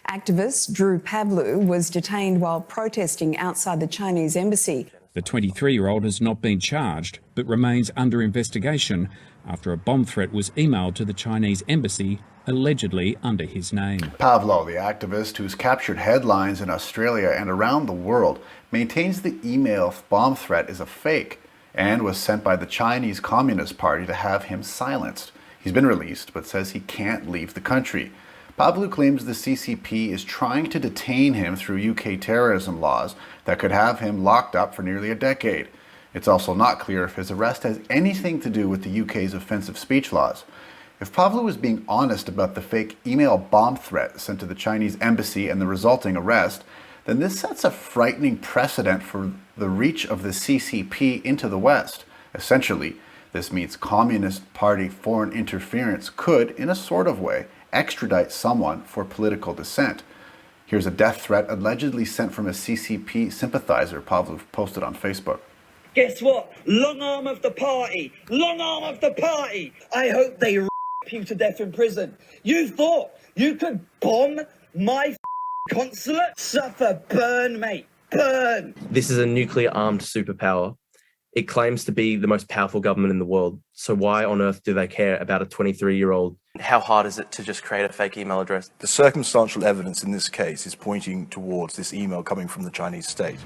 Activist Drew Pavlou was detained while protesting outside the Chinese embassy. The 23-year-old has not been charged, but remains under investigation after a bomb threat was emailed to the Chinese embassy, allegedly under his name. Pavlou, the activist who's captured headlines in Australia and around the world, maintains the email bomb threat is a fake and was sent by the Chinese Communist Party to have him silenced. He's been released, but says he can't leave the country. Pavlou claims the CCP is trying to detain him through UK terrorism laws that could have him locked up for nearly a decade. It's also not clear if his arrest has anything to do with the UK's offensive speech laws. If Pavlou was being honest about the fake email bomb threat sent to the Chinese embassy and the resulting arrest, then this sets a frightening precedent for the reach of the CCP into the West. Essentially, this means Communist Party foreign interference could, in a sort of way, extradite someone for political dissent. Here's a death threat allegedly sent from a CCP sympathizer Pavlou posted on Facebook. Guess what? Long arm of the party! Long arm of the party! I hope they rip you to death in prison. You thought you could bomb my consulate? Suffer, burn, mate, burn! This is a nuclear-armed superpower. It claims to be the most powerful government in the world. So why on earth do they care about a 23-year-old? How hard is it to just create a fake email address? The circumstantial evidence in this case is pointing towards this email coming from the Chinese state.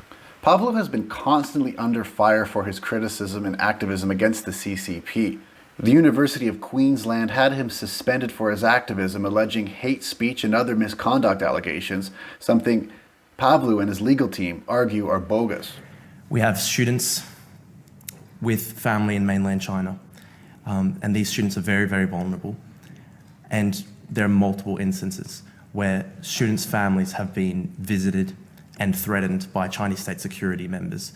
Pavlou has been constantly under fire for his criticism and activism against the CCP. The University of Queensland had him suspended for his activism, alleging hate speech and other misconduct allegations, something Pavlou and his legal team argue are bogus. We have students with family in mainland China, and these students are very, very vulnerable. And there are multiple instances where students' families have been visited and threatened by Chinese state security members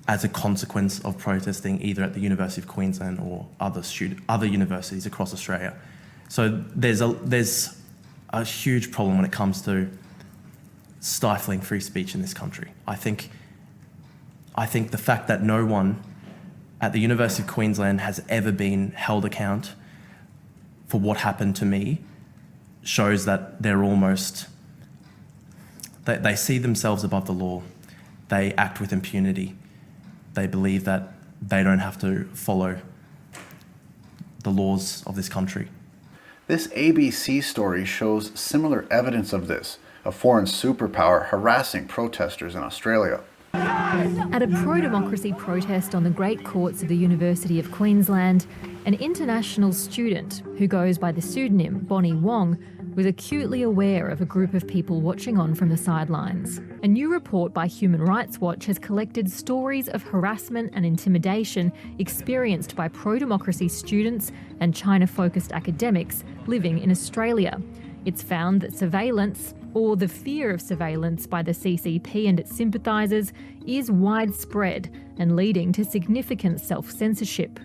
as a consequence of protesting either at the University of Queensland or other universities across Australia. So there's a huge problem when it comes to stifling free speech in this country. I think the fact that no one at the University of Queensland has ever been held account for what happened to me shows that they're almost, they see themselves above the law. They act with impunity. They believe that they don't have to follow the laws of this country. This ABC story shows similar evidence of this, a foreign superpower harassing protesters in Australia. At a pro-democracy protest on the Great Courts of the University of Queensland, an international student who goes by the pseudonym Bonnie Wong was acutely aware of a group of people watching on from the sidelines. A new report by Human Rights Watch has collected stories of harassment and intimidation experienced by pro-democracy students and China-focused academics living in Australia. It's found that surveillance, or the fear of surveillance by the CCP and its sympathisers, is widespread and leading to significant self-censorship.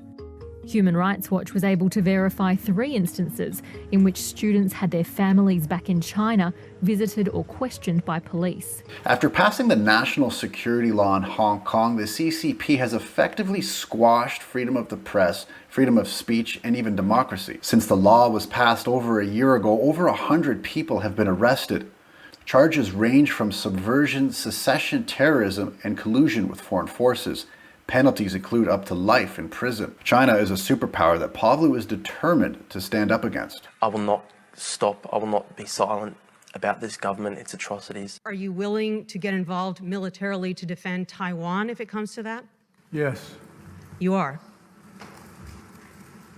Human Rights Watch was able to verify 3 instances in which students had their families back in China visited or questioned by police. After passing the national security law in Hong Kong, the CCP has effectively squashed freedom of the press, freedom of speech, and even democracy. Since the law was passed over a year ago, over 100 people have been arrested. Charges range from subversion, secession, terrorism, and collusion with foreign forces. Penalties include up to life in prison. China is a superpower that Pavlou is determined to stand up against. I will not stop. I will not be silent about this government, its atrocities. Are you willing to get involved militarily to defend Taiwan if it comes to that? Yes. You are?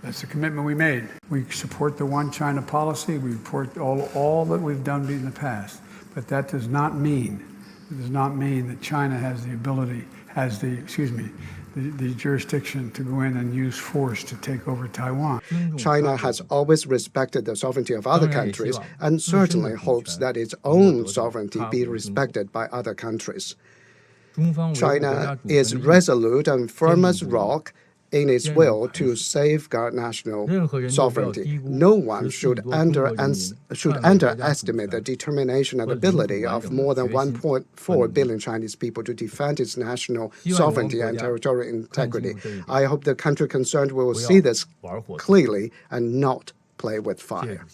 That's the commitment we made. We support the One China policy. We support all that we've done in the past. But that does not mean that China has the ability, the jurisdiction to go in and use force to take over Taiwan. China has always respected the sovereignty of other countries and certainly hopes that its own sovereignty be respected by other countries. China is resolute and firm as rock in its will to safeguard national sovereignty. No one should underestimate the determination and ability of more than 1.4 billion Chinese people to defend its national sovereignty and territorial integrity. I hope the country concerned will see this clearly and not play with fire.